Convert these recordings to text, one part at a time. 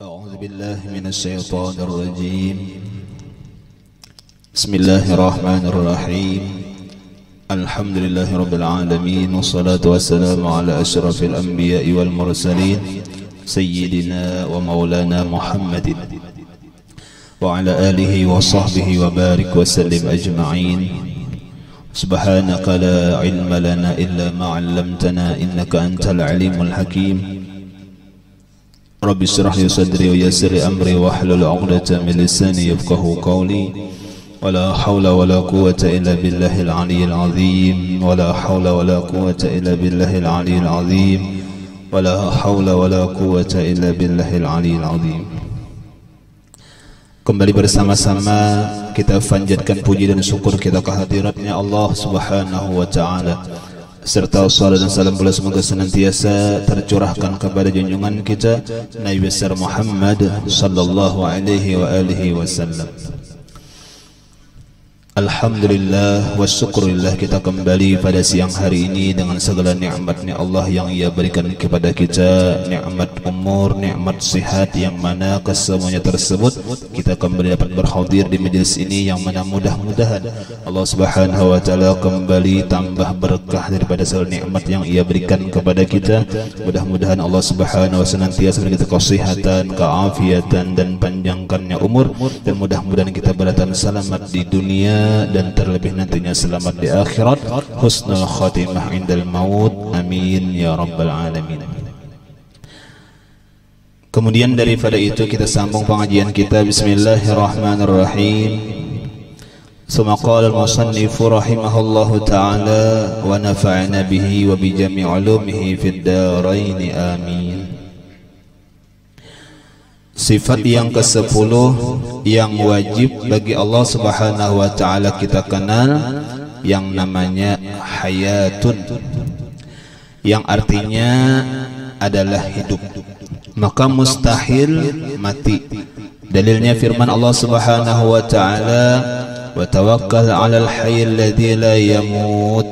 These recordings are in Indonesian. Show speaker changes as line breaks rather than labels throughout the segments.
أعوذ بالله من الشيطان الرجيم. بسم الله الرحمن الرحيم. الحمد لله رب العالمين، والصلاة والسلام على أشرف الأنبياء والمرسلين سيدنا ومولانا محمد وعلى آله وصحبه وبارك وسلم أجمعين. سبحانك لا علم لنا إلا ما علمتنا إنك أنت العليم الحكيم. رب اشرح لي صدري ويسر لي أمري واحلل عقدة من لساني يفقهوا قولي. ولا حول ولا قوة إلا بالله العلي العظيم. ولا حول ولا قوة إلا بالله العلي العظيم. ولا حول ولا قوة إلا بالله العلي العظيم. Kembali bersama-sama kita panjatkan puji dan syukur kita kehadiratnya Allah Subhanahu wa taala, serta salawat dan salam pula semoga senantiasa tercurahkan kepada junjungan kita Nabi besar Muhammad sallallahu alaihi wa alihi wasallam. Alhamdulillah wa syukurillah, kita kembali pada siang hari ini dengan segala nikmatnya Allah yang Ia berikan kepada kita, nikmat umur, nikmat sihat, yang mana kesemuanya tersebut kita kembali dapat berhadir di majlis ini, yang mana mudah-mudahan Allah Subhanahu wa taala kembali tambah berkah daripada segala nikmat yang Ia berikan kepada kita. Mudah-mudahan Allah Subhanahu wa senantiasa beri kita kesehatan, keafiatan dan panjangkannya umur, dan mudah-mudahan kita beratan selamat di dunia dan terlebih nantinya selamat di akhirat, husnul khatimah indal maut, amin ya rabbal alamin. Kemudian daripada itu kita sambung pengajian kita. Bismillahirrahmanirrahim. Summa qala al-musannif rahimahullahu ta'ala wa nafa'ana bihi wa bi jami' ulumihi fid darain, amin. Sifat yang ke-10 yang wajib bagi Allah Subhanahu wa taala kita kenal, yang namanya hayatun, yang artinya adalah hidup, maka mustahil mati. Dalilnya firman Allah Subhanahu wa taala, wa tawakkal 'alal hayyil ladzi la yamut.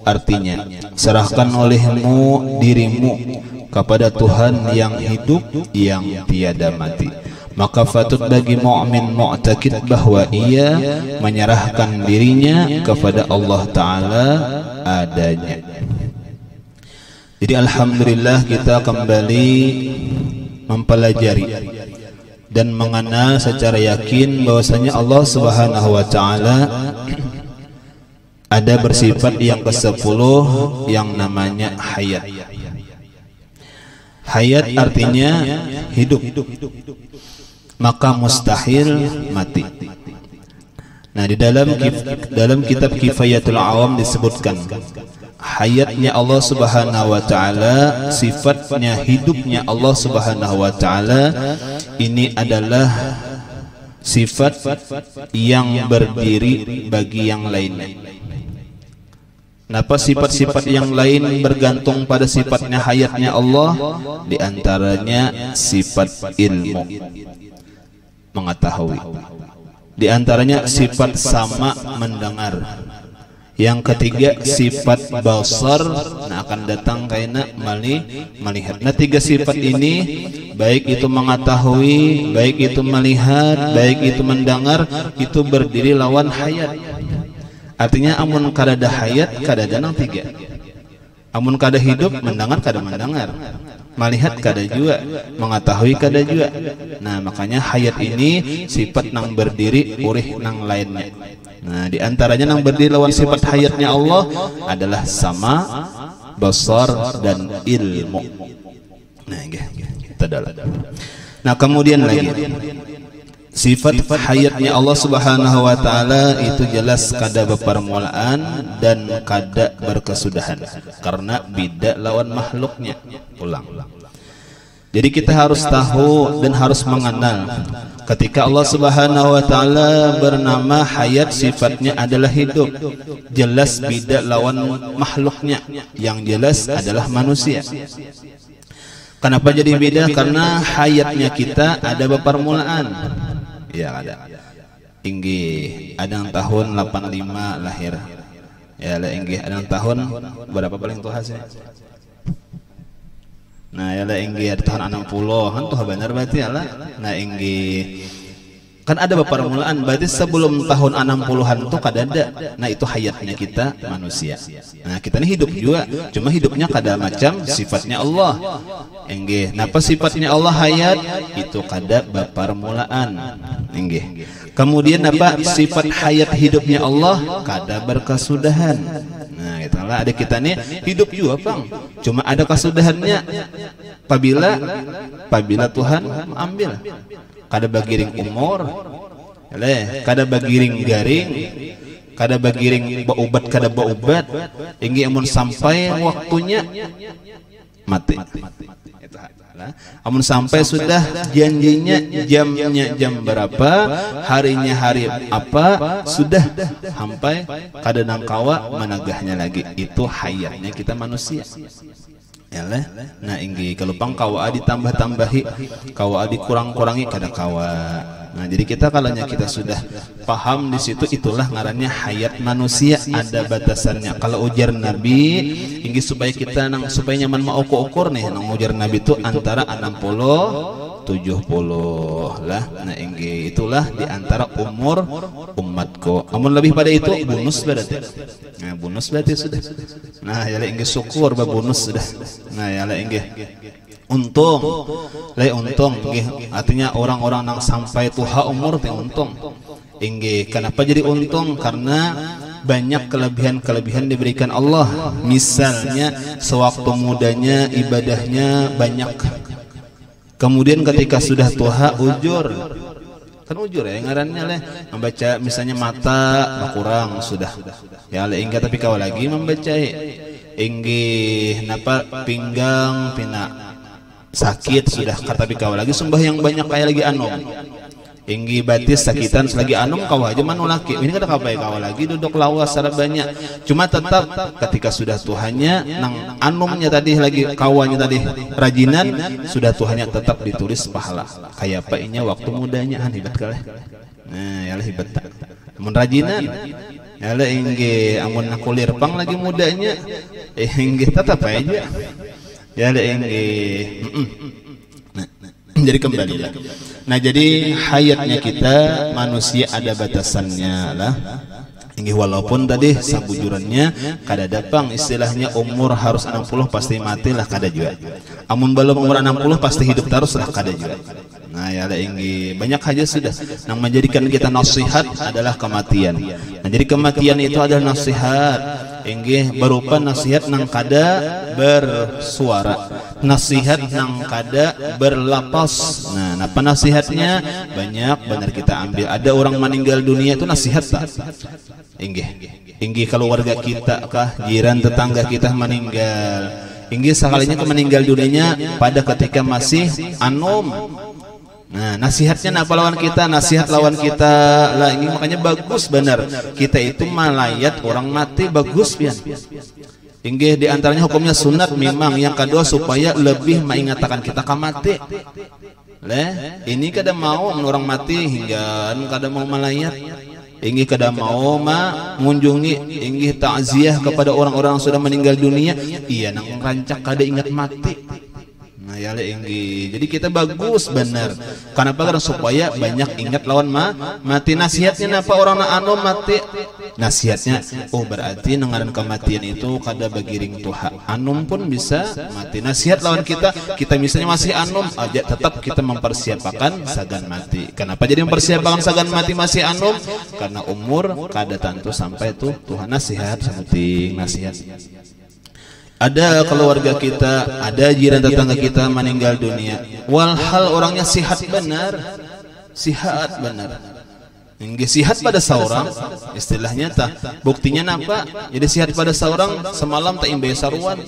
Artinya, serahkan olehmu dirimu kepada Tuhan yang hidup, yang tiada mati. Maka patut bagi mukmin mu'takid bahwa ia menyerahkan dirinya kepada Allah Ta'ala adanya. Jadi alhamdulillah kita kembali mempelajari dan mengenal secara yakin bahwasanya Allah Subhanahu wa taala ada bersifat yang ke-10 yang namanya hayat. Hayat artinya hidup, maka mustahil mati. Nah, di dalam kitab Kifayatul Awam disebutkan hayatnya Allah Subhanahu wa taala, sifatnya hidupnya Allah Subhanahu wa taala ini adalah sifat yang berdiri bagi yang lainnya. Kenapa sifat-sifat yang lain bergantung pada sifatnya hayatnya Allah? Di antaranya sifat ilmu, mengetahui. Di antaranya sifat sama, mendengar. Yang ketiga sifat basar, nah akan datang karena melihat. Nah, tiga sifat ini, baik itu mengetahui, baik itu melihat, baik itu mendengar, itu berdiri lawan hayat. Artinya amun kada ada hayat, kada ada nang tiga. Amun kada hidup, mendengar kada mendengar, melihat kada juga, mengetahui kada juga. Nah, makanya hayat ini sifat nang berdiri urih nang lainnya. Nah, di antaranya nang berdiri lawan sifat hayatnya Allah adalah sama, basar dan ilmu. Nah, kita dalam. Nah, kemudian lagi sifat hayatnya Allah Subhanahu wa taala itu jelas kada bepermulaan dan kada berkesudahan, karena beda lawan makhluknya. Ulang. Jadi kita harus tahu dan harus mengenal ketika Allah Subhanahu wa taala bernama hayat, sifatnya adalah hidup, jelas beda lawan makhluknya yang jelas adalah manusia. Kenapa jadi beda? Karena hayatnya kita ada bepermulaan. Ya ada. Inggih, ada yang tahun 85 lahir. Ya, ada inggih, ada yang tahun berapa paling tua sih? Nah ya lah inggih tahun 60 kan tuh benar berarti ya lah. Nah inggih kan ada permulaan berarti sebelum tahun 60-an tuh kadada. Nah itu hayatnya kita manusia. Nah kita ini hidup juga, cuma hidupnya kada macam sifatnya Allah. Enggih, napa sifatnya Allah hayat? Itu kada permulaan. Enggih. Kemudian napa sifat hayat hidupnya Allah? Kada berkesudahan. Nah itulah ada kita nih hidup juga Bang. Cuma ada kesudahannya. Apabila Tuhan ambil. Kada bagiring umur, kada bagiring garing, kada bagiring baubat kada baubat, inggi amun sampai waktunya mati. Amun sampai sudah janjinya jamnya jam berapa, harinya hari apa, sudah sampai kada nangkawa menagahnya lagi. Itu hayatnya kita manusia. Yalah. Nah inggi kalau pang kawa ditambah-tambahi, kawa dikurang-kurangi kada kawa. Nah jadi kita kalanya kita sudah paham di situ, itulah ngarannya hayat manusia, ada batasannya. Kalau ujar Nabi inggi supaya kita supaya nyaman mau ukur nih, nang ujar Nabi itu antara 60 70 lah. Nah inggi itulah di antara umur umatku. Amun lebih pada itu bonus berarti. Nah bonus berarti sudah. Nah ya inggi syukur ba bonus sudah. Nah ya inggi untung. Untung inggi artinya orang-orang yang sampai tuha umur teh untung. Inggi kenapa jadi untung? Karena banyak kelebihan-kelebihan diberikan Allah. Misalnya sewaktu mudanya ibadahnya banyak. Kemudian ketika sudah tua ujur, kan ujur ya ngarannya leh, membaca misalnya mata berkurang sudah, ya leh enggak tapi kau lagi membaca, enggih napa pinggang pina sakit sudah, tapi kau lagi sembah yang banyak kayak lagi anom, inggi batis sakitan selagi anom kau aja manu laki ini kada kapai kau lagi duduk lawas secara banyak, cuma tetap ketika sudah Tuhannya nang anomnya tadi lagi kawannya tadi rajinan sudah Tuhannya tetap ditulis pahala kayak apa inya waktu mudanya hebat kali. Nah ya hebat tak amun rajinan ya lah inggi amun kulir pang lagi mudanya inggi tetap aja ya lah inggi. Jadi kembali lah. Nah jadi hayatnya kita manusia ada batasannya lah. Ini walaupun tadi sabujurannya kada dapang istilahnya umur harus 60 pasti mati lah kada juga. Amun belum umur 60 pasti hidup terus lah kada juga. Nah ya ada inggi banyak aja sudah. Yang menjadikan kita nasihat adalah kematian. Nah jadi kematian itu adalah nasihat. Inggi berupa nasihat nang kada bersuara, nasihat nang kada berlapas. Nah, apa nasihatnya? Banyak benar kita ambil. Ada orang meninggal dunia itu nasihat tak? Inggi kalau warga kita kah, jiran tetangga kita meninggal. Inggi sekalinya ke meninggal dunianya pada ketika masih anom. Nah nasihatnya apa lawan kita? Nasihat lawan kita lah ini makanya bagus benar. Kita itu malayat orang mati bagus pian. Inggih di antaranya hukumnya sunat memang. Yang kedua supaya lebih mengingatkan kita ke mati. Ini kada mau orang mati hingga kada mau malayat. Inggih kada mau mengunjungi inggih takziah kepada orang-orang yang sudah meninggal dunia. Iya nang rancak kada ingat mati. Nah ya inggi. Jadi kita bagus benar. Kenapa? Karena supaya banyak ingat lawan mati. Nasihatnya apa orang na anu mati? Nasihatnya oh berarti nengaran kematian itu kada bagiring tuha. Anum pun bisa mati. Nasihat lawan kita misalnya masih anum aja tetap kita mempersiapkan sagan mati. Kenapa jadi mempersiapkan sagan mati masih anum? Karena umur kada tentu sampai itu Tuhan nasihat penting nasihat. Ada keluarga kita, ada jiran tetangga kita meninggal dunia. Walhal orangnya sihat benar. Sihat benar. Inggi sihat pada seorang, istilahnya tak. Buktinya apa? Jadi sihat pada seorang semalam tak imbe saruan.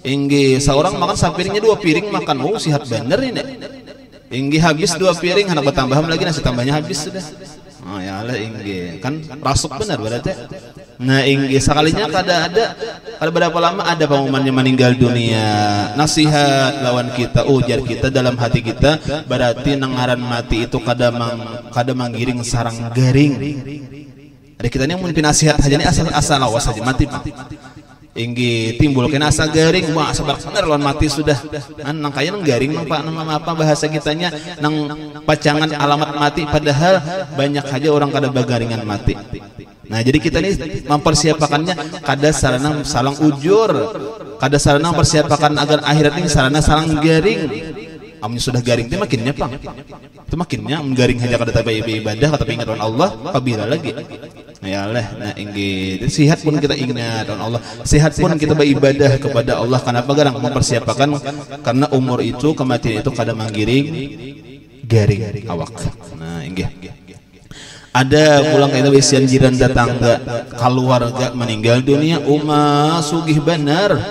Inggi seorang makan sapiringnya 2 piring makan. Oh sihat benar ini. Inggi habis 2 piring, hendak bertambah lagi nasi tambahnya habis sudah. Oh ya Allah inggi kan rasuk benar berarti. Nah inggi sekalinya kada berapa lama ada pengumumannya meninggal dunia. Nasihat lawan kita, ujar kita dalam hati kita berarti nengaran mati itu kada manggiring sarang garing. Ada kita ini memimpin nasihat aja nih asal lawas saja mati. Inggi timbul kena asa garing, wah sabar bener lawan mati sudah. Nang kaya nang garing nang Pak nama apa bahasa kitanya nang pacangan alamat mati, padahal banyak aja orang kada bagaringan mati. Nah jadi kita ini mempersiapkannya kada sarana salang ujur, kada sarana mempersiapkan agar akhirat ini sarana salang garing. Amun sudah garing itu makinnya pang, itu makinnya garing aja kada tapi ibadah kada ingat Allah, apabila lagi. Ya Allah, nah ingin sehat pun kita ingat Allah, sehat pun kita beribadah kepada Allah. Kenapa garang mempersiapkan? Karena umur itu kematian itu kada manggiring garing awak. Nah inggih. Ada pulang kita bisian jiran tetangga keluarga meninggal dunia, sugih benar.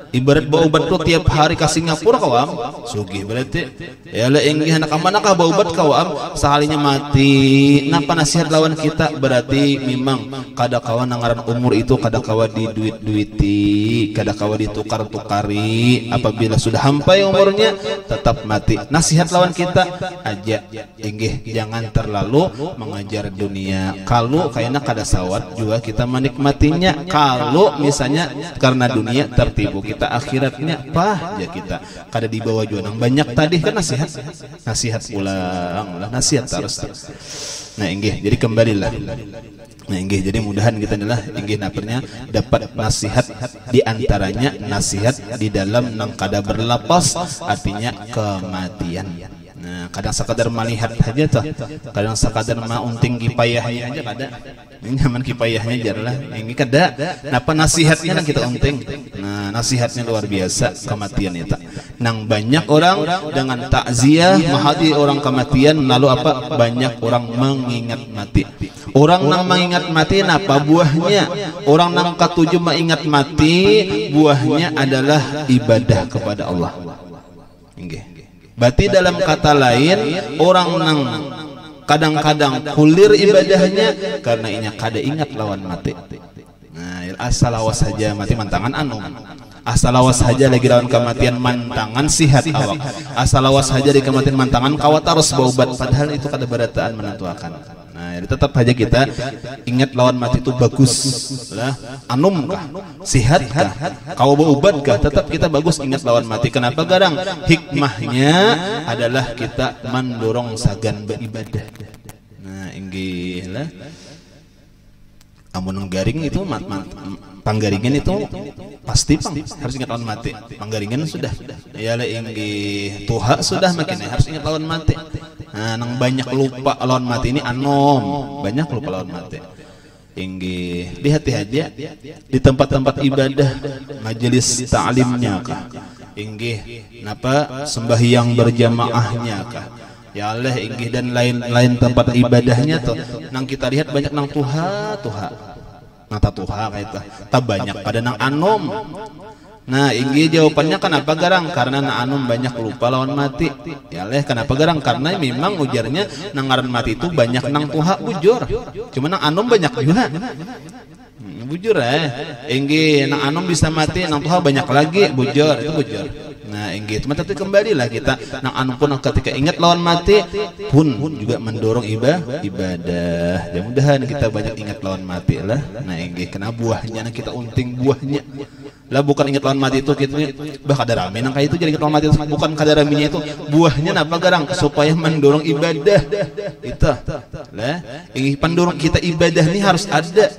Ibarat bawa obat tuh tiap hari ke Singapura kawam sugih berarti ya lah inggih anak mana kah bawa obat kawam sehalinya mati. Napa nasihat lawan kita berarti memang kada kawan nangaran umur itu kada kawa di duit-duiti, kada kawa ditukar-tukari. Apabila sudah sampai umurnya tetap mati. Nasihat lawan kita aja inggih jangan terlalu mengajar dunia. Kalau kayaknya kada sawat juga kita menikmatinya. Kalau misalnya karena dunia tertipu kita akhiratnya pah ya kita kada dibawa jualan banyak tadi kan nasihat pulang lah nasihat terus. Nah inggih jadi kembalilah. Nah inggih jadi mudahan kita adalah inggih napernya dapat nasihat, di antaranya nasihat di dalam nang kada berlapas artinya kematian. Nah kadang sekadar melihat aja tuh, kadang sekadar maunting kipayahnya aja kada. Ini nyaman kipayahnya jarlah. Ini kada. Napa nasihatnya nang kita unting. Nah nasihatnya luar biasa kematian itu. Nang banyak orang dengan takziah menghadiri orang kematian, lalu apa? Banyak orang mengingat mati. Orang nang mengingat mati napa buahnya? Orang nang katujuh mengingat mati buahnya adalah ibadah kepada Allah. Inggih. Berarti dalam kata lain orang nang kadang-kadang kulir ibadahnya karena inya kada ingat lawan mati. Nah, asal awas saja mati mantangan anum. Asal awas saja lagi lawan kematian mantangan sihat awak. Asal awas saja di kematian mantangan kawat harus baubat, padahal itu kada berataan menentukan. Nah, jadi tetap aja kita ingat lawan mati itu bagus lah. Anum kah? Sihat kah? Kau baubat kah? Tetap kita bagus ingat lawan mati. Kenapa garang? Hikmahnya adalah kita mendorong sagan beribadah. Nah, inggih lah. Amun garing itu panggaringan itu pasti harus ingat lawan mati. Panggaringan sudah. Ya lah inggih tuha sudah makin harus ingat lawan mati. Nah, nang banyak lupa lawan mati ini anom, banyak lupa lawan mati. Inggih, hati-hati di tempat-tempat ibadah, majelis ta'limnya kah? Inggih, napa sembahyang berjamaahnya kah? Ya Allah inggih dan lain-lain tempat ibadahnya tuh. Nang kita lihat banyak nang tuha. Nata tuha kayak itu. Tak banyak pada nang anom. Nah, inggih jawabannya kenapa garang? Karena nang anom banyak lupa lawan mati. Ya Allah kenapa garang? Karena memang ujarnya nang ngaran mati itu banyak nang tuha bujur. Cuma nang anom banyak juga. Bujur inggih nang anom bisa mati, nang tuha banyak lagi bujur, itu bujur. Nah inggih teman tapi kembalilah kita nang anu pun ketika ingat lawan mati pun juga mendorong ibadah. Ya mudahan kita banyak ingat lawan mati lah. Nah inggih kena buahnya nang kita unting buahnya. Lah bukan ingat lawan mati itu kita bah kada rame nang kayak itu jadi ingat lawan mati itu bukan kada ramenya itu buahnya napa garang supaya mendorong ibadah. Itu lah inggih pendorong kita ibadah ini harus ada.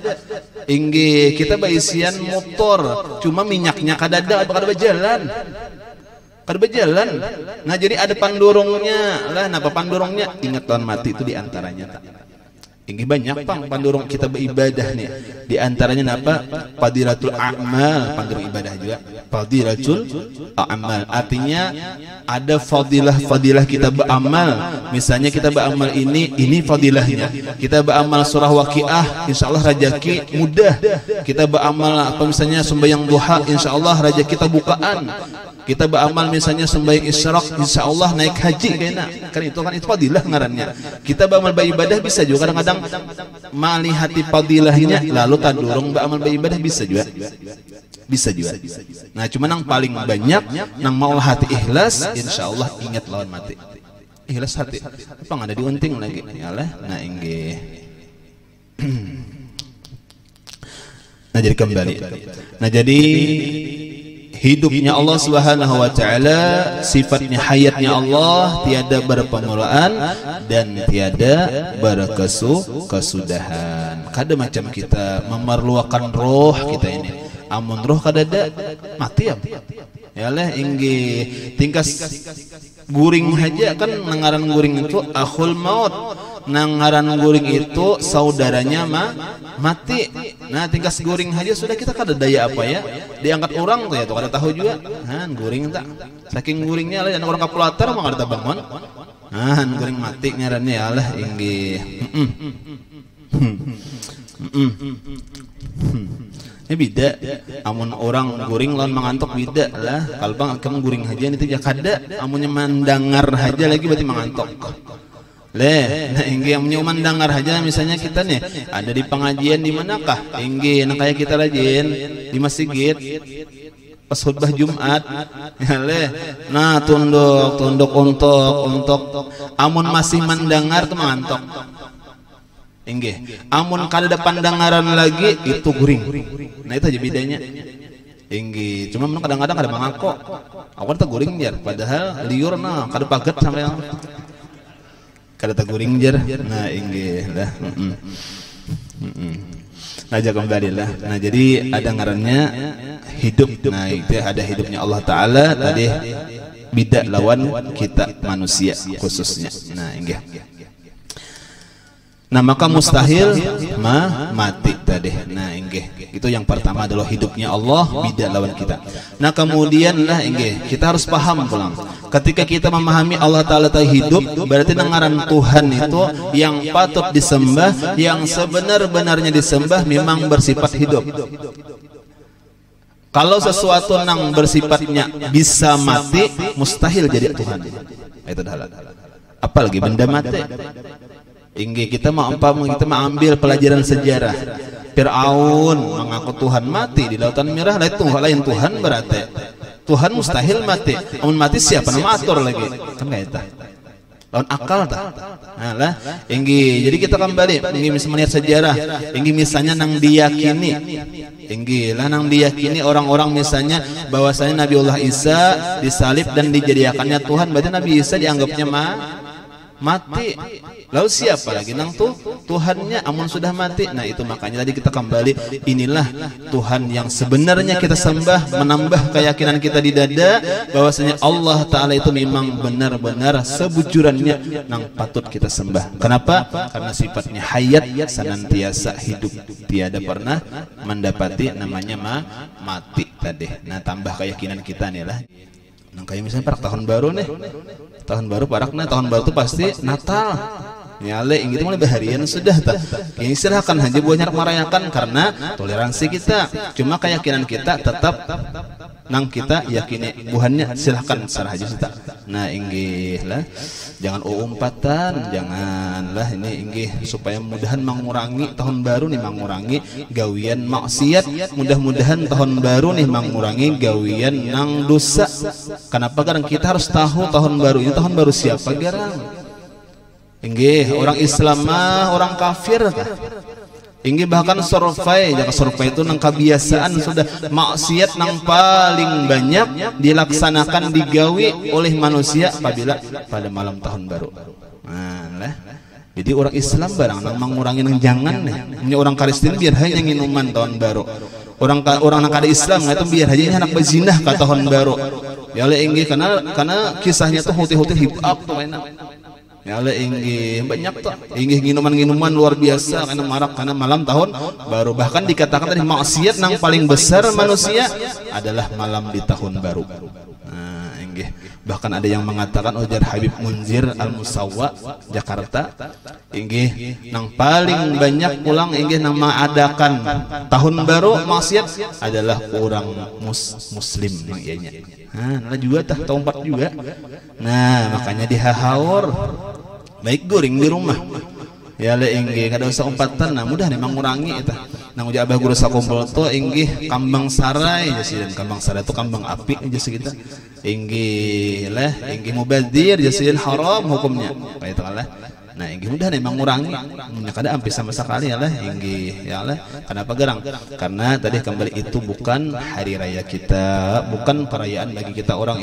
Inggih kita baisian motor cuma minyaknya kada ada kada berjalan. Berjalan. Nah jadi ada pandorongnya lah. Napa pandorongnya? Ingat lawan mati itu diantaranya tak. Inggih banyak pandorong kita beribadah nih. Diantaranya napa? Fadilatul a'mal, pandorong ibadah juga. Fadilatul a'mal artinya ada fadilah kita beramal. Misalnya kita beramal ini fadilahnya. Kita beramal surah Waqiah, insyaallah rezeki mudah. Kita beramal apa misalnya sembahyang duha, insyaallah rezeki kita bukaan. Kita beramal misalnya sembahyang isyraq, insyaallah naik haji kena. Kan itu fadilah ngarannya. Kita beramal beribadah bisa juga kadang-kadang malihati fadilahnya lalu tadurung beramal beribadah bisa juga. Bisa juga. Nah, cuma yang paling banyak nang mau hati ikhlas, insyaallah ingat lawan mati. Ikhlas hati. Apa nggak ada diunting lagi? Yalah, nah inggih. Nah jadi kembali. Nah, jadi hidupnya Allah Subhanahu wa taala, sifatnya hayatnya Allah tiada berpermulaan dan tiada berkesudahan. Kada macam kita memerlukan roh kita ini. Amun roh kadada mati ya lah inggih tingkas guring aja kan nangaran guring itu akhul maut. Nangaran guring itu saudaranya mati. Nah, tingkas guring aja sudah kita kada daya apa ya. Diangkat orang tuh ya tuh kada tahu juga. Guring tak. Saking guringnya lah orang kapulatar mah kada bangun. Guring mati ngarannya ya lah inggih. Ini beda. Amun orang guring lawan mengantuk beda lah. Kalau kamu guring aja itu ya kada. Amunnya mendengar aja lagi berarti mengantuk. Nah inggih amunnya mendengar aja misalnya kita nih ada di pengajian di manakah? Inggih nah kayak kita rajin di masjid pas khutbah Jumat. Nah tunduk untuk amun masih mendengar tuh mengantuk. Inggih amun kada ada pandangaran lagi itu guring. Nah itu aja bedanya. Inggih cuma kadang-kadang ada mangako. Aku tuh guring biar padahal liur nah kada paget sampai kada guring jar. Nah inggih lah. Nah aja kembali lah. Nah jadi ada ngarannya hidup. Nah itu ada hidupnya Allah Ta'ala tadi beda lawan kita manusia khususnya. Nah inggih. Nah maka mustahil mati tadi. Nah inggih itu yang pertama adalah hidupnya Allah beda lawan kita. Nah kemudian lah inggih kita harus paham pulang. Ketika kita memahami Allah Ta'ala hidup berarti nengaran Tuhan itu yang patut disembah, yang sebenar-benarnya disembah memang bersifat hidup. Kalau sesuatu yang bersifatnya bisa mati mustahil jadi Tuhan. Itu dah. Apalagi benda mati. Inggih kita mau ambil pelajaran sejarah. Fir'aun mengaku Tuhan mati di Lautan Merah, lain Tuhan berarti. Tuhan mustahil mati. Amun mati siapa nama atur lagi? Kan kayak itu. Lawan akal tak? Nah lah, inggih. Jadi kita kembali inggih melihat sejarah. Inggih misalnya nang diyakini. Inggih lah nang diyakini orang-orang misalnya bahwasanya Nabiullah Isa disalib dan dijadikannya Tuhan, berarti Nabi Isa dianggapnya mati. Lalu siapa lagi nang Tuhannya amun sudah mati. Nah itu makanya tadi kita kembali inilah Tuhan yang sebenarnya kita sembah, menambah keyakinan kita di dada bahwasanya Allah Ta'ala itu memang benar-benar sebujurannya nang patut kita sembah. Kenapa? Karena sifatnya hayat, senantiasa hidup, tiada pernah mendapati namanya mati tadi. Nah tambah keyakinan kita nih lah. Nah kayak misalnya parak tahun baru nih, tahun baru paraknya tahun baru itu pasti Natal. Nyale itu mulai baharian sudah tak. Yang silahkan hanya buat nyarak merayakan karena toleransi kita. Cuma keyakinan kita tetap nang kita yakini buhannya silahkan sarah aja sudah. Nah inggih lah, jangan umpatan, janganlah ini inggih supaya mudahan mengurangi tahun baru nih mengurangi gawian maksiat. Mudah-mudahan tahun baru nih mengurangi gawian nang dosa. Kenapa? Karena kita harus tahu tahun baru ini tahun baru siapa garang. Inggih orang Islam mah orang kafir kah? Inggih bahkan survei, jika survei itu nang kebiasaan sudah maksiat nang paling banyak dilaksanakan digawi oleh manusia apabila pada malam tahun baru. Nah lah. Jadi orang Islam barang nang mengurangi nang jangan nih. Ini orang Kristen biar hanya minuman tahun baru. Orang nang kada Islam itu biar hanya anak berzinah ke tahun baru. Ya oleh inggih karena kisahnya tuh hoti-hoti hip-hop tuh enak. Ya oleh inggih banyak tuh inggih minuman luar biasa karena marak karena malam tahun baru. Bahkan dikatakan tadi maksiat nang paling besar manusia adalah malam di tahun baru. Nah inggih bahkan ada yang mengatakan ujar Habib Munzir Al-Musawwa Jakarta inggih nang paling banyak pulang inggih nang mengadakan tahun baru maksiat adalah orang muslim nang ianya. Nah juga tahun 4 juga. Nah makanya dihahaur baik guring di rumah ya le inggih kada usah umpatan. Nah mudah nih mengurangi itu nang uja abah guru sakumpul tuh inggih kambang sarai jasian. Kambang sarai itu kambang api aja segitu inggih lah inggih mubadzir jasian haram hukumnya kayak itu lah. Nah inggih mudah memang ngurangi kada hampir sama sekali ya lah inggih ya lah. Kenapa gerang? Karena tadi kembali itu bukan hari raya kita, bukan perayaan bagi kita orang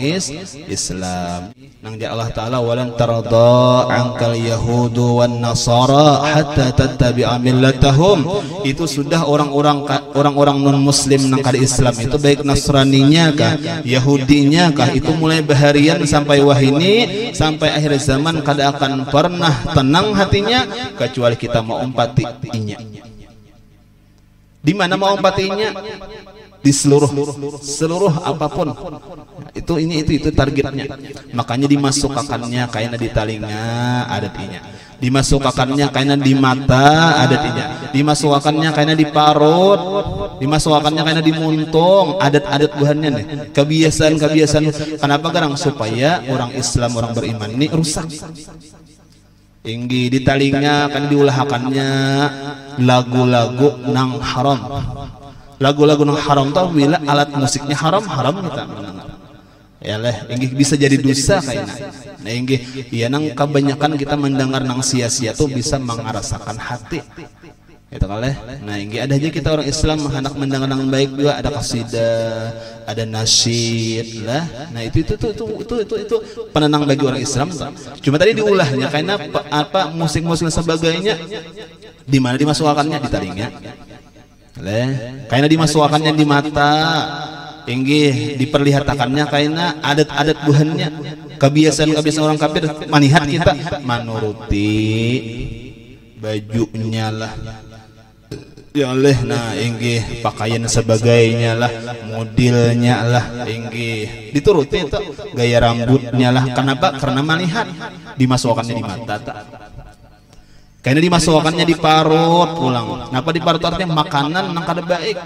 Islam. Nang dia Allah Taala walan tarda angkal yahudu wan nasara hatta tattabi'a millatahum. Itu sudah orang-orang non muslim nang kada Islam itu baik Nasraninya kah, Yahudinya kah, itu mulai baharian sampai wahini sampai akhir zaman kada akan pernah tenang hatinya kecuali kita mau umpatinya. Di mana mau umpatinya? Di seluruh apapun. Itu targetnya. Makanya dimasukkannya kayaknya di telinga adatinya. Dimasukkannya kayaknya di mata adatinya. Dimasukkannya kayaknya di parut. Dimasukkannya kayaknya di muntung. Adat-adat bahannya nih. Kebiasaan. Kenapa garang? Supaya orang Islam, orang beriman ini rusak. Inggi di telinga kan diulahakannya lagu-lagu nang haram. Lagu-lagu nang haram tuh bila alat musiknya haram kita mendengar. Ya lah, inggi bisa jadi dosa kayaknya. Nah inggi ya nang kebanyakan kita mendengar nang sia-sia tuh bisa mengarasakan hati. Itu kali. Nah inggi ada aja kita orang Islam hendak mendengar nang baik juga, ada qasidah, ada nasyid lah. Nah itu penenang bagi orang Islam. Cuma tadi diulahnya karena apa musik-musik sebagainya di mana dimasukkannya di telinga. Karena dimasukkannya di mata. Inggih diperlihatkannya karena adat-adat buhannya, kebiasaan orang kafir manihat kita menuruti bajunya lah. Ya Allah, nah inggih pakaian sebagainya lah, modelnya lah, inggih dituruti itu gaya rambutnya lah. Kenapa? Karena melihat dimasukkannya di mata. Karena dimasukkannya di parut pulang. Kenapa di parut artinya makanan yang kada baik.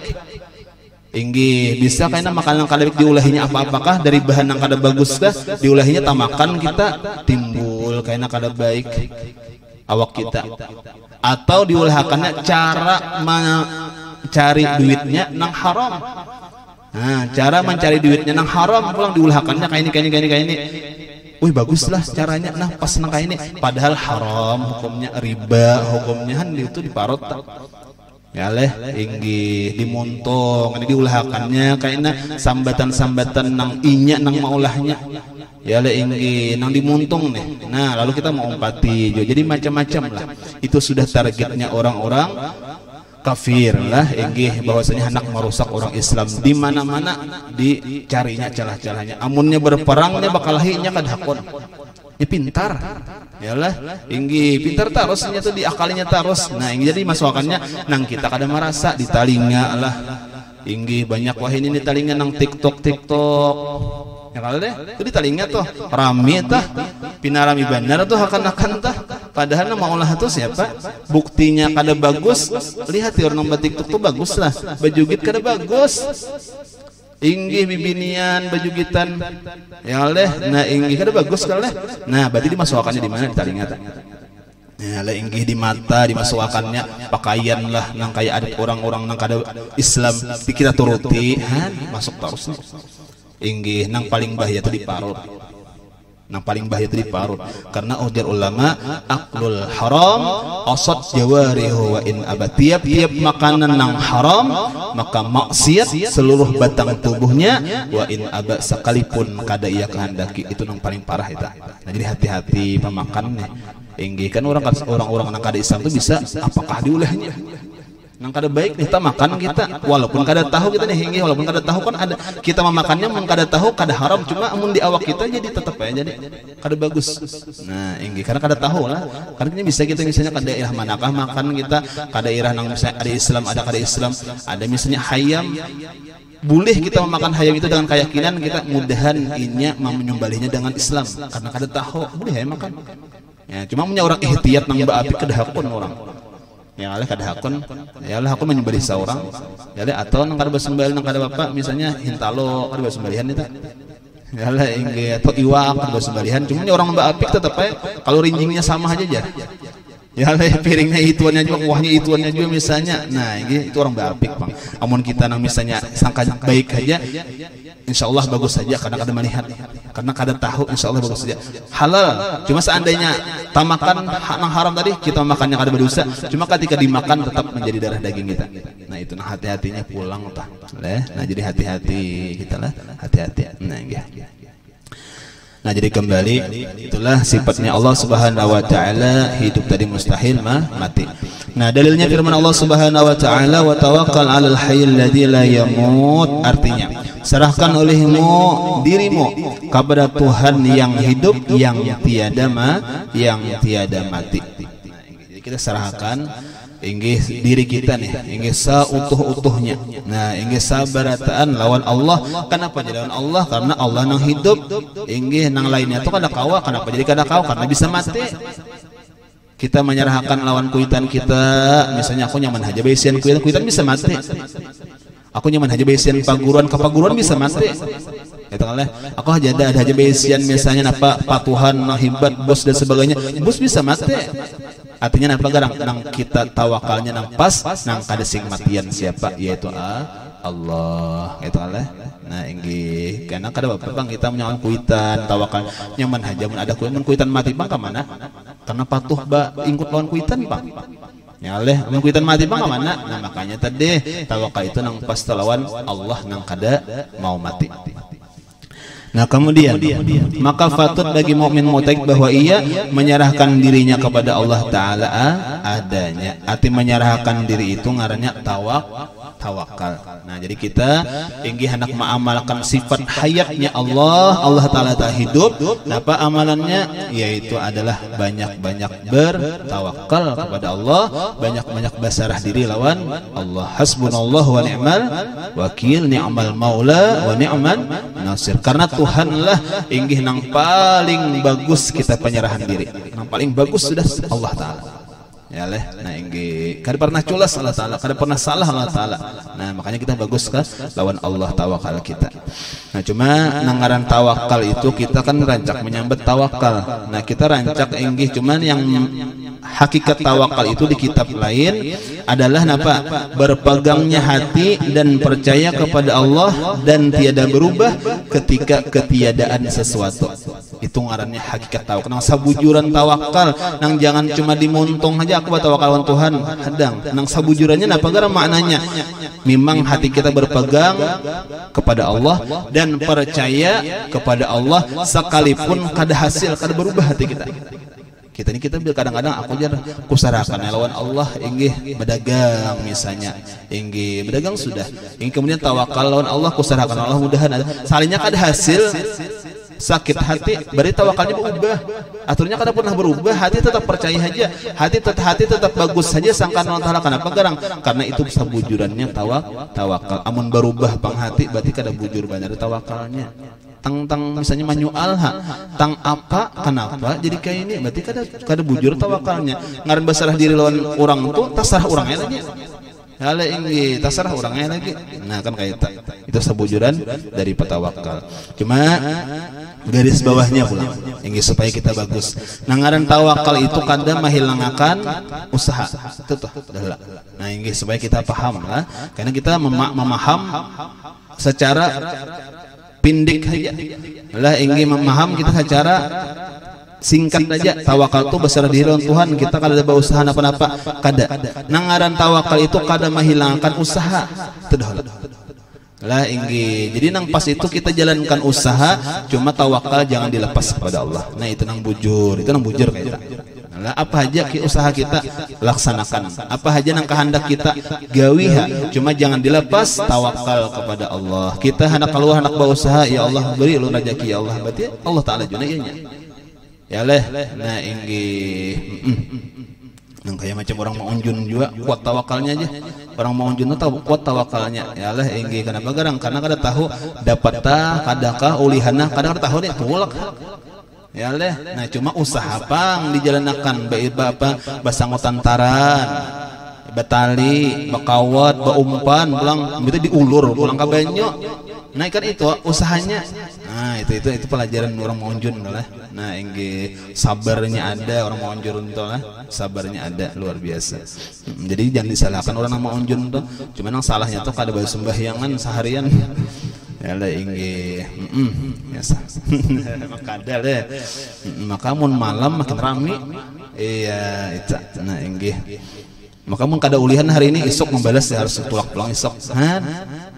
Inggih bisa karena makanan yang kada baik diulahinya apakah dari bahan yang kada bagus kah? Diulahinya tamakan kita timbul karena kada baik awak kita. Atau diulahakannya cara mencari duitnya nang haram. Nah, cara mencari duitnya nang haram pulang diulahakannya kayak ini. Wih baguslah caranya, nah pas nang kayak ini. Padahal haram hukumnya, riba hukumnya han itu diparot. Ya leh, inggi dimuntung, ini diulahakannya kayaknya sambatan-sambatan nang inya nang maulahnya. Ya le inggi nang dimuntung nih. Nah lalu kita mau umpati jadi macam-macam lah. Itu sudah targetnya orang-orang kafir lah inggi bahwasanya hendak merusak orang Islam di mana-mana dicarinya celah-celahnya. Amunnya berperangnya bakal lahinya kadhakon. Ya pintar. Yalah inggi pintar tarusnya tuh diakalinya tarus. Nah inggi jadi masukannya nang kita kada merasa di telinga lah. Inggi banyak wah ini di telinga nang TikTok. Ya kalau deh, itu di telinga tuh rame tah, pinarami benar tuh akan tah. Padahal nama olah tuh siapa? Buktinya kada bagus. Lihat ya orang TikTok tuh bagus lah, baju git kada bagus. Inggih bibinian baju gitan, ya deh. Nah inggih kada bagus kalau deh. Nah berarti dimasukkannya di mana di telinga tah? Ya lah inggih di mata dimasukkannya pakaian lah nang kayak ada orang-orang nang kada Islam kita turuti, masuk terus nih. Inggih nang paling bahaya itu di parut. Nang paling bahaya itu di parut. Karena ujar ulama aklul haram asad jawarihu wa in aba. Tiap makanan nang haram maka maksiat seluruh batang tubuhnya wa in aba sekalipun kada ia kehendaki. Itu nang paling parah itu. Nah jadi hati-hati pemakannya. Inggih kan orang-orang nang kada Islam itu bisa apakah diulahnya? Nang kada baik kita makan kita walaupun kada tahu kita nih hingga walaupun kada tahu kan ada kita memakannya mun kada tahu kada haram cuma amun di awak kita jadi tetap aja jadi kada bagus. Nah inggi karena kada tahu lah karena bisa kita misalnya kada daerah manakah makan kita kada daerah nang misalnya ada Islam ada kada Islam ada misalnya hayam boleh kita memakan hayam itu dengan keyakinan kita mudahan inya menyembelihnya dengan Islam karena kada tahu boleh ya makan ya cuma punya orang ihtiyat nang baapi kada hakun orang ya oleh kada hakun ya oleh hakun menyembelih seorang ya oleh atau nang kada bersembelih nang kada bapak misalnya hintalo kada bersembelihan itu ya oleh inggih atau iwak kada bersembelihan cuma orang mbak apik tetap aja kalau rinjingnya sama aja Ya leh piringnya ituannya juga, kuahnya ituannya juga misalnya. Nah, ini itu orang berapik, Bang. Amun kita nang misalnya sangka baik aja, insya Allah bagus saja karena kada melihat, karena kada tahu, insya Allah bagus saja. Halal. Cuma seandainya tamakan nang haram tadi, kita makannya kada berdosa. Cuma ketika dimakan tetap menjadi darah daging kita. Nah, itu nah hati-hatinya pulang tah. Nah, jadi hati-hati kita lah, hati-hati. Nah, gitu. Nah, jadi kembali itulah sifatnya Allah Subhanahu wa taala, hidup tadi mustahil mati. Nah, dalilnya firman Allah Subhanahu wa taala, wa tawakkal 'alal hayyil ladzi la yamut, artinya serahkan olehmu dirimu kepada Tuhan yang hidup, yang tiada mati. Jadi kita serahkan inggih diri kita nih, inggih sautuh-utuhnya. Nah, inggih sabarataan lawan Allah. Kenapa jadi lawan Allah? Karena Allah nang hidup, inggih nang lainnya itu kada kawa. Kenapa jadi kada kawa? Karena bisa mati. Kita menyerahkan lawan kuitan kita, misalnya aku nyaman haja besian kuitan bisa mati. Aku nyaman haja besian paguruan ke paguruan bisa mati. Itu kan aku ada haja besian misalnya apa patuhan hebat bos dan sebagainya, bos bisa mati. Artinya napa garang nang kita tawakalnya nang pas nang kada sing matian siapa, yaitu Allah, gitu kan. Nah, inggih karena kada bapak Bang kita menyawan kuitan tawakal nyaman haja mun ada kuitan mati Bang ka mana? Karena patuh ba ingkut lawan kuitan Bang. Nyaleh mun kuitan mati Bang ka mana? Nah, makanya tadi tawakal itu nang pas lawan Allah nang kada mau mati. Nah, kemudian maka patut bagi mukmin muttaqi bahwa ia menyerahkan dirinya kepada Allah taala adanya. Arti menyerahkan diri itu ngarannya tawakal. Nah, jadi kita inggih hendak mengamalkan sifat hayatnya Allah taala tak hidup. Apa amalannya? Yaitu adalah banyak-banyak bertawakal kepada Allah, banyak-banyak basarah diri lawan Allah. Hasbunallahu wa ni'mal wakil, ni'mal maula wa ni'man nasir. Karena Tuhanlah inggih nang paling bagus kita penyerahan diri. Nang paling bagus sudah Allah taala. Ya leh, nah inggih kada pernah culas Allah taala, kada pernah salah Allah taala. Nah, makanya kita bagus kan lawan Allah tawakal kita. Nah, cuma nangaran tawakal itu kita kan rancak menyambut tawakal. Nah, kita rancak inggih cuman yang hakikat tawakal itu di kitab lain adalah napa? Berpegangnya hati dan percaya kepada Allah dan tiada berubah ketika ketiadaan sesuatu. Itu ngarannya hakikat tawakal. Nang sabujuran tawakal, nang jangan cuma dimuntung aja aku bertawakal lawan Tuhan, hadang. Nang sabujurannya napa gara maknanya? Memang hati kita berpegang kepada Allah dan percaya kepada Allah sekalipun kada hasil, kada berubah hati kita. Kita kadang-kadang aku jar kusarakan lawan Allah inggih berdagang misalnya, inggih berdagang sudah, inggih kemudian tawakal lawan Allah kusarakan Allah mudahan salinya kada hasil, sakit hati beri tawakalnya berubah, aturnya kada pernah berubah, hati tetap percaya saja, hati tetap bagus saja sangkaan Allah taala. Kenapa garang? Karena itu sabujurannya tawakal. Amun berubah pang hati berarti kada bujur benar tawakalnya. Tang misalnya manual tang apa kenapa jadi kayak ini berarti kada bujur tawakalnya. Ngaran basarah diri lawan orang itu terserah orangnya lagi. Hal ini terserah orangnya lagi. Nah, kan kayak itu sabujuran dari petawakal. Cuma garis bawahnya pula inggih supaya kita bagus. Nah, ngaran tawakal itu kada mahilangakan usaha. Itu tuh. Nah, inggih supaya kita paham lah. Karena kita memaham secara pindik saja lah, ingin memaham kita secara singkat aja. Tawakal itu besar diri lawan Tuhan, kita kada ada usaha apa-apa kada. Nangaran tawakal itu kada menghilangkan usaha lah inggih. Jadi nang pas itu kita jalankan usaha, cuma tawakal jangan dilepas kepada Allah. Nah, itu nang bujur kita. Lah, apa aja usaha kita laksanakan, apa aja nang kehendak kita gawiha, cuma jangan dilepas tawakal kepada Allah. Kita hendak keluar hendak berusaha, ya Allah beri lu rezeki ya Allah, berarti Allah taala juga nya. Ya leh, nah inggih. Nang kayak macam orang mau unjun juga kuat tawakalnya aja. Orang mau unjun tahu kuat tawakalnya. Ya leh inggih kenapa garang? Karena kada tahu dapat kadakah ulihana, kada tahu nih tulak. Ya leh, nah cuma usaha pang dijalankan baik apa basangotan taran, batali, bakawat, baumpan, pulang itu diulur, pulang ke banyu. Nah, kan itu usahanya. Nah, itu pelajaran orang Monjun lah. Nah, sabarnya ada orang Monjun tuh lah, sabarnya ada luar biasa. Jadi jangan disalahkan orang nama Monjun tuh. Cuman yang salahnya tuh kada bae sembahyangan seharian. Ya lah biasa. Maka ada deh. Maka mun malam makin rame. Iya, itu. Nah, maka mun kada ulihan hari ini isuk membalas ya harus tulak pulang isuk.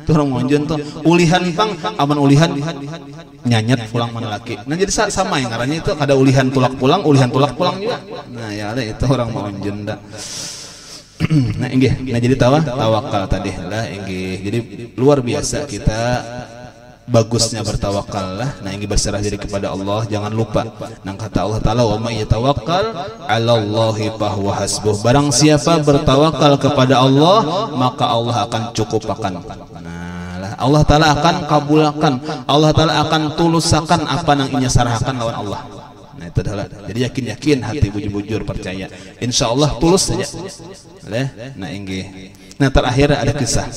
Tuh orang Monjun tuh ulihan pang aman ulihan nyanyat pulang mana laki. Nah jadi sama yang ngarannya itu kada ulihan tulak pulang juga. Nah ya ada itu orang Monjun dah. Nah nah jadi tawakal tadi lah jadi luar biasa kita bagusnya bertawakal lah. Nah berserah diri kepada Allah, jangan lupa. Nah kata Allah Ta'ala, wa may yatawakkal 'alallahi fahuwa hasbuh. Barang siapa bertawakal kepada Allah, maka Allah akan cukupkan. Nah Allah Ta'ala akan kabulkan, Allah Ta'ala akan tulusakan apa yang inya sarahkan lawan Allah. Nah itu adalah jadi yakin hati bujur-bujur percaya, insya Allah tulus saja. Nah terakhir ada kisah.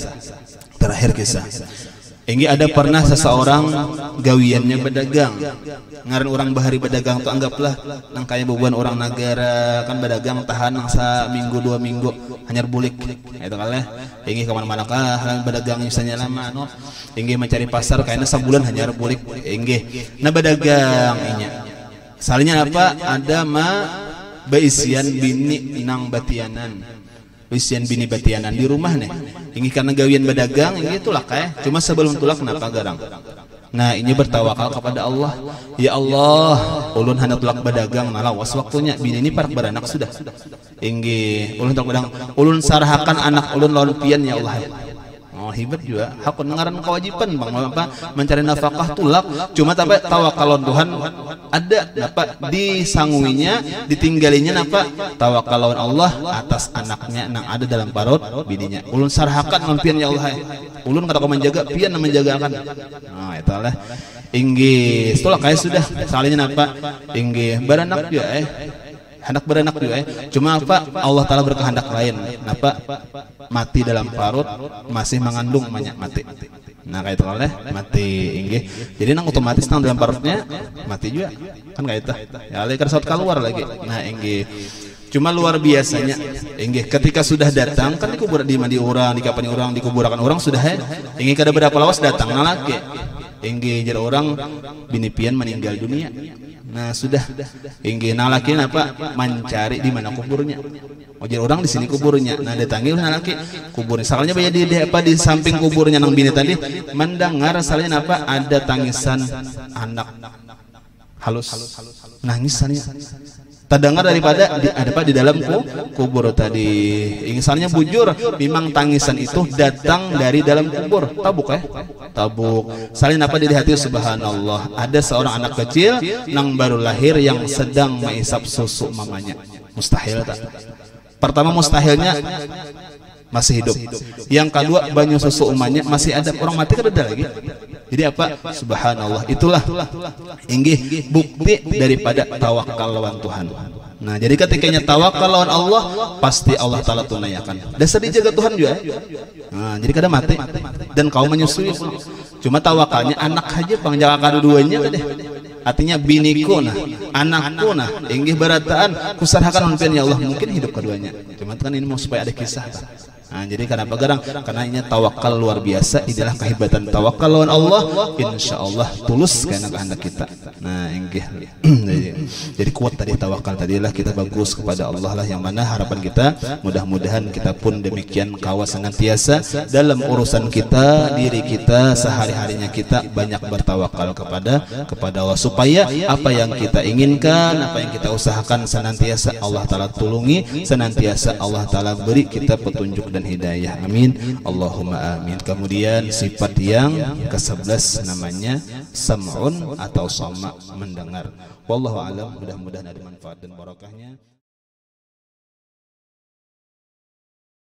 Ada pernah seseorang gawiannya berdagang, ngaran orang bahari berdagang tuh anggaplah nang kaya bebuan orang negara kan berdagang tahan sa minggu 2 minggu hanyar bulik itu kaleh kemana-mana kah berdagang misalnya lama no mencari pasar kayaknya sebulan hanyar bulik nah berdagang salahnya apa ada baisian bini nang batianan isian bini batianan di rumah nih karena gawian berdagang tulak cuma sebelum tulak kenapa garang. Nah ini bertawakal kepada Allah, ya Allah ulun hendak tulak berdagang nah lawas waktunya bini ini parak beranak sudah ulun tulak berdagang ulun sarahakan anak ulun lawan pian ya Allah. Oh hebat juga hakun ngaran kewajiban bang apa mencari nafkah tulak cuma tapi tawakal Tuhan ada dapat disangguinya ditinggalinya apa tawakal lawan Allah atas anaknya nang ada dalam parut bininya ulun sarhakan lawan pian ya Allah ulun kata kau menjaga pian menjagakan. Nah itulah setelah kayak sudah salahnya apa beranak juga hendak beranak juga cuma apa Allah Ta'ala berkehendak lain apa mati dalam parut masih mengandung mati. Nah kayak itu oleh mati jadi nang otomatis nang dalam parutnya mati juga kan kayak itu ya leker saat keluar lagi. Nah cuma luar biasanya ketika sudah datang kan dikubur di mandi orang di kapani orang dikuburakan orang sudah kada berapa lawas datang nah lagi jadi orang binipian meninggal dunia. Nah sudah nah laki apa mencari di mana kuburnya. Jadi orang di sini kuburnya. Nah datangi laki kuburnya. Salahnya bayar di samping kuburnya nang bini tadi mendengar salahnya apa ada tangisan anak halus nangisannya. Terdengar daripada di dalam kubur tadi. Misalnya bujur, memang tangisan itu datang dari dalam kubur. Tabuk tabuk. Salin apa di hati subhanallah. Ada seorang anak kecil yang baru lahir yang sedang menghisap susu mamanya. Mustahil tak? Pertama mustahilnya masih hidup. Yang kedua banyu susu umanya masih ada orang mati kan ada lagi. Jadi apa? Subhanallah. Itulah bukti daripada tawakal lawan Tuhan. Nah, jadi ketikanya tawakal lawan Allah, pasti Allah Ta'ala tunaikan. Dasar dijaga Tuhan juga. Nah, jadi kada mati dan kau menyusui. Cuma tawakalnya anak aja bang jaga kedua-duanya tadi. Artinya biniku nah, anakku nah, berataan kusarhakan unpian ya Allah mungkin hidup keduanya. Cuma kan ini mau supaya ada kisah. Nah, jadi kenapa garang? Karena ini tawakal luar biasa. Inilah kehebatan tawakal lawan Allah. Insya Allah tulus karena kehendak kita. Nah, jadi kuat tadi tawakal tadilah kita bagus kepada Allah lah yang mana harapan kita mudah-mudahan kita pun demikian kawas senantiasa dalam urusan kita diri kita sehari-harinya kita banyak bertawakal kepada Allah supaya apa yang kita inginkan apa yang kita usahakan senantiasa Allah Ta'ala tulungi senantiasa Allah Ta'ala beri kita petunjuk dan hidayah. Amin. Allahumma amin. Kemudian sifat yang ke-11 namanya sam'un atau sama mendengar. Wallahu alam, mudah-mudahan ada manfaat dan barakahnya.